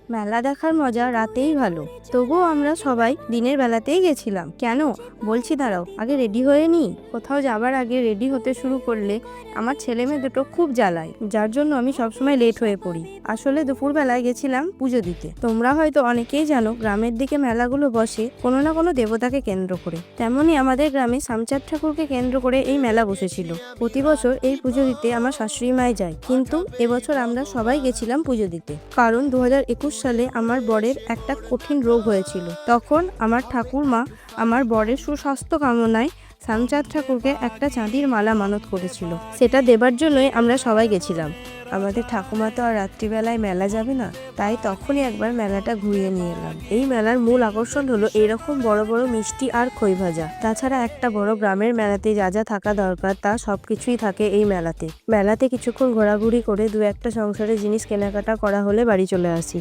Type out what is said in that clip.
মেলা দেখার মজা রাতেই ভালো। তবুও আমরা সবাই দিনের বেলাতেই গেছিলাম। কেন? বলছি, দাঁড়াও, আগে রেডি হয়ে নি। কোথাও যাবার আগে রেডি হতে শুরু করলে আমার ছেলে মেয়ে দুটো খুব জ্বালায়, যার জন্য আমি সবসময় লেট হয়ে পড়ি। আসলে দুপুরবেলায় গেছিলাম পুজো দিতে। তোমরা হয়তো অনেকেই জানো, গ্রামের দিকে মেলাগুলো বসে কোনো না কোনো দেবতাকে কেন্দ্র করে। তেমনই আমাদের গ্রামে সামচাঁদ ঠাকুরকে কেন্দ্র করে এই মেলা বসেছিল। প্রতি বছর এই পুজো দিতে আমার শাশুড়ি মাই যায়, কিন্তু এবছর আমরা সবাই গেছিলাম পুজো দিতে। কারণ 2021 সালে আমার বরের একটা কঠিন রোগ হয়েছিল। তখন আমার ঠাকুরমা আমার বরের সুস্বাস্থ্য কামনায় সামচাঁদ ঠাকুরকে একটা চাঁদির মালা মানত করেছিল। সেটা দেবার জন্যই আমরা সবাই গেছিলাম। আমাদের ঠাকুমা তো আর রাত্রিবেলায় মেলা যাবে না, তাই তখনই একবার মেলাটা ঘুরিয়ে নিয়ে এলাম। এই মেলার মূল আকর্ষণ হলো এরকম বড় বড় মিষ্টি আর খই ভাজা। তাছাড়া একটা বড় গ্রামের মেলাতে যা যা থাকা দরকার তা সবকিছুই থাকে এই মেলাতে। মেলাতে কিছুক্ষণ ঘোরাঘুরি করে দু একটা সংসারের জিনিস কেনাকাটা করা হলে বাড়ি চলে আসি।